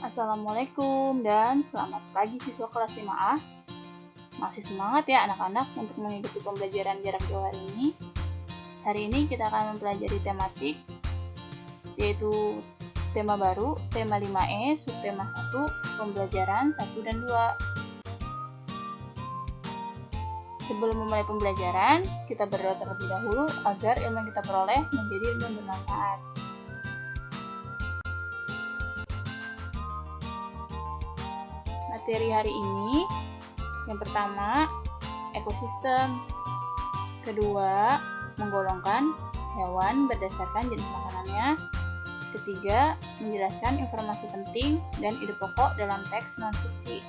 Assalamualaikum dan selamat pagi siswa kelas 5A. Masih semangat ya anak-anak untuk mengikuti pembelajaran jarak jauh hari ini? Hari ini kita akan mempelajari tematik, yaitu tema baru, tema 5E, subtema 1, pembelajaran 1 dan 2. Sebelum memulai pembelajaran, kita berdoa terlebih dahulu agar ilmu yang kita peroleh menjadi ilmu yang bermanfaat. Materi hari ini, yang pertama, ekosistem. Kedua, menggolongkan hewan berdasarkan jenis makanannya. Ketiga, menjelaskan informasi penting dan ide pokok dalam teks non-fiksi.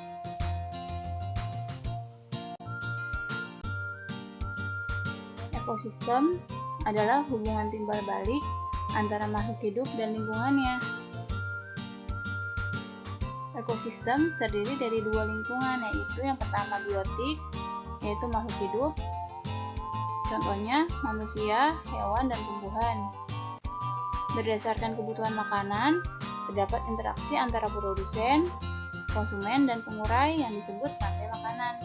Ekosistem adalah hubungan timbal balik antara makhluk hidup dan lingkungannya. Ekosistem terdiri dari dua lingkungan, yaitu yang pertama biotik, yaitu makhluk hidup. Contohnya manusia, hewan, dan tumbuhan. Berdasarkan kebutuhan makanan, terdapat interaksi antara produsen, konsumen, dan pengurai yang disebut rantai makanan.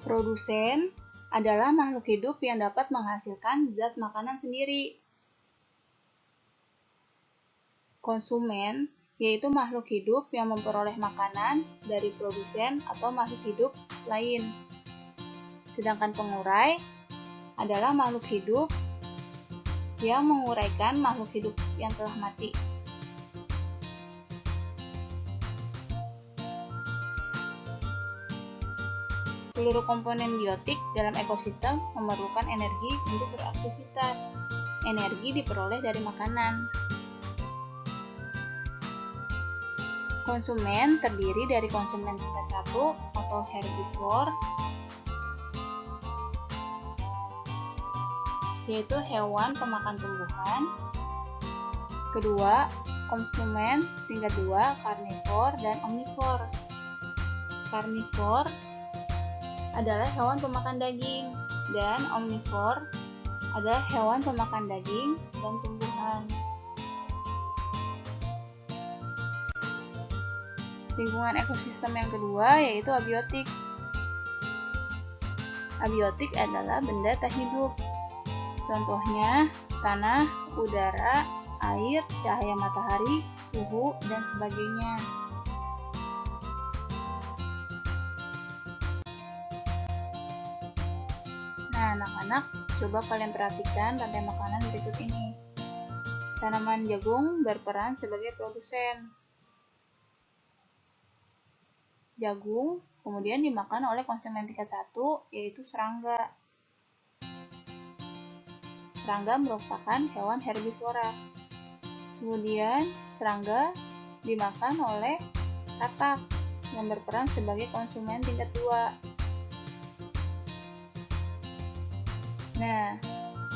Produsen adalah makhluk hidup yang dapat menghasilkan zat makanan sendiri. Konsumen yaitu makhluk hidup yang memperoleh makanan dari produsen atau makhluk hidup lain. Sedangkan pengurai adalah makhluk hidup yang menguraikan makhluk hidup yang telah mati. Seluruh komponen biotik dalam ekosistem memerlukan energi untuk beraktivitas. Energi diperoleh dari makanan. Konsumen terdiri dari konsumen tingkat 1 atau herbivore, yaitu hewan pemakan tumbuhan. Kedua, konsumen tingkat 2, karnivor dan omnivor. Karnivor adalah hewan pemakan daging, dan omnivor adalah hewan pemakan daging dan tumbuhan. Lingkungan ekosistem yang kedua yaitu abiotik. Abiotik adalah benda tak hidup. Contohnya tanah, udara, air, cahaya matahari, suhu, dan sebagainya. Nah, anak-anak, coba kalian perhatikan rantai makanan berikut ini. Tanaman jagung berperan sebagai produsen. Jagung kemudian dimakan oleh konsumen tingkat 1, yaitu serangga. Serangga merupakan hewan herbivora. Kemudian serangga dimakan oleh katak yang berperan sebagai konsumen tingkat 2. Nah,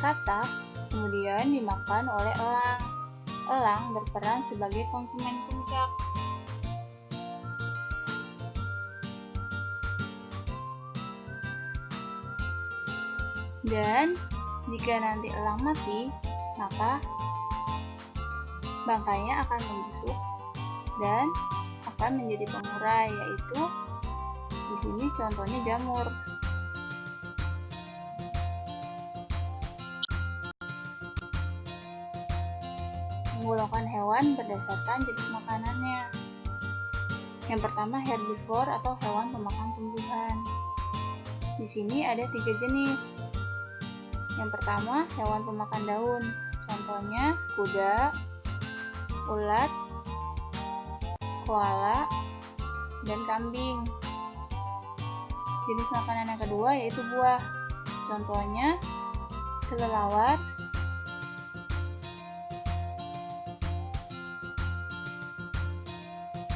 katak kemudian dimakan oleh elang. Elang berperan sebagai konsumen puncak. Dan jika nanti elang mati, maka bangkainya akan membusuk dan akan menjadi pengurai, yaitu di sini contohnya jamur. Menggolongkan hewan berdasarkan jenis makanannya. Yang pertama herbivore atau hewan pemakan tumbuhan. Di sini ada 3 jenis. Yang pertama, hewan pemakan daun. Contohnya kuda, ulat, koala, dan kambing. Jenis makanan yang kedua yaitu buah. Contohnya kelelawar,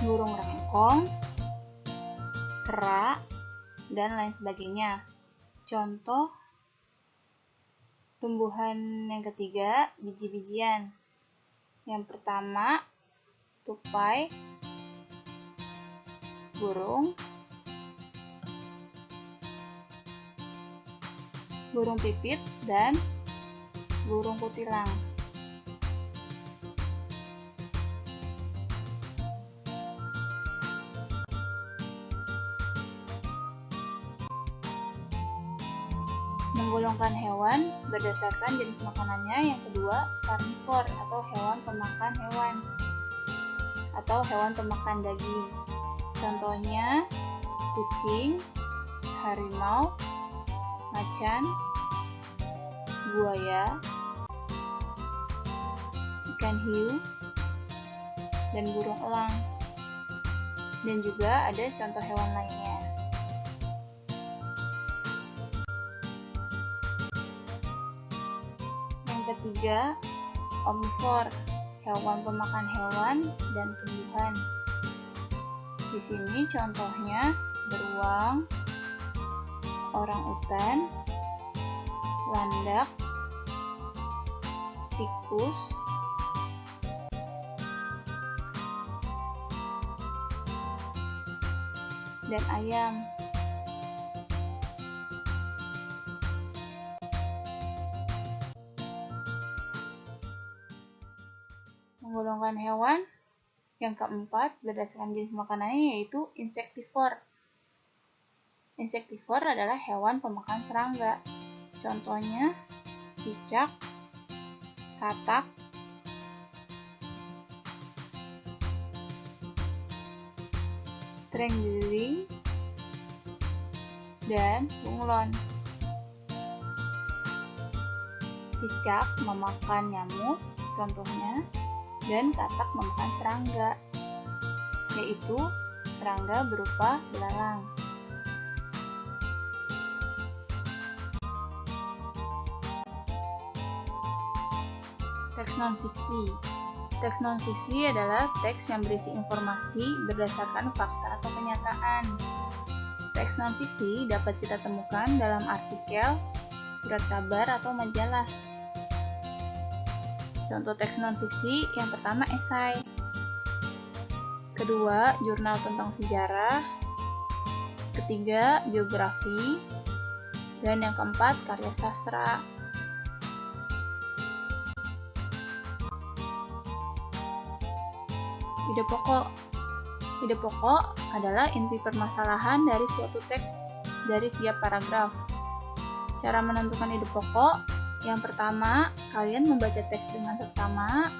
burung rangkong, kera, dan lain sebagainya. Contoh tumbuhan yang ketiga, biji-bijian. Yang pertama, tupai, burung, burung pipit, dan burung kutilang. Menggolongkan hewan berdasarkan jenis makanannya. Yang kedua, karnivor atau hewan pemakan hewan atau hewan pemakan daging. Contohnya kucing, harimau, macan, buaya, ikan hiu, dan burung elang. Dan juga ada contoh hewan lainnya. Yang ketiga, omnivor, hewan pemakan hewan dan tumbuhan. Di sini contohnya beruang, orangutan, landak, tikus, dan ayam. Menggolongkan hewan yang keempat berdasarkan jenis makanannya yaitu insektivor. Insektivor adalah hewan pemakan serangga. Contohnya cicak, katak, terenggiling, dan bunglon. Cicak memakan nyamuk, contohnya, dan katak memakan serangga, yaitu serangga berupa belalang. Teks non-fiksi. Teks non-fiksi adalah teks yang berisi informasi berdasarkan fakta atau kenyataan. Teks non-fiksi dapat kita temukan dalam artikel, surat kabar, atau majalah. Contoh teks non-fiksi yang pertama esai, kedua jurnal tentang sejarah, ketiga biografi, dan yang keempat karya sastra. Ide pokok. Ide pokok adalah inti permasalahan dari suatu teks dari tiap paragraf. Cara menentukan ide pokok: yang pertama, kalian membaca teks dengan seksama.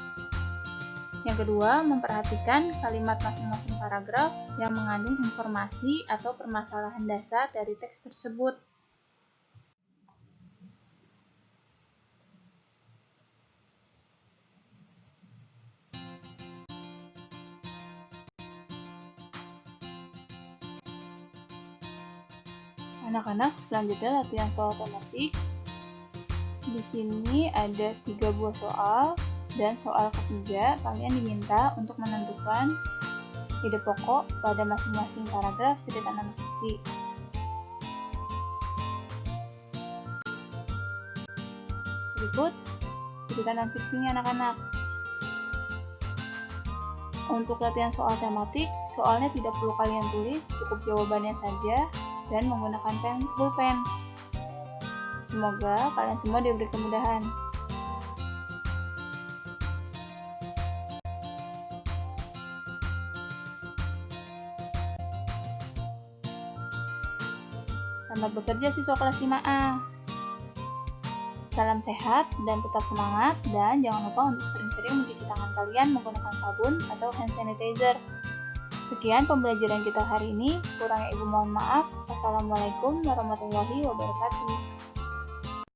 Yang kedua, memperhatikan kalimat masing-masing paragraf yang mengandung informasi atau permasalahan dasar dari teks tersebut. Anak-anak, selanjutnya latihan soal tematik. Di sini ada 3 buah soal, dan soal ketiga kalian diminta untuk menentukan ide pokok pada masing-masing paragraf cerita non-fiksi. Berikut cerita non-fiksinya anak-anak. Untuk latihan soal tematik, soalnya tidak perlu kalian tulis, cukup jawabannya saja dan menggunakan pulpen. Semoga kalian semua diberi kemudahan. Selamat bekerja siswa kelas 5A. Salam sehat dan tetap semangat, dan jangan lupa untuk sering-sering mencuci tangan kalian menggunakan sabun atau hand sanitizer. Sekian pembelajaran kita hari ini. Kurangnya Ibu mohon maaf. Wassalamualaikum warahmatullahi wabarakatuh.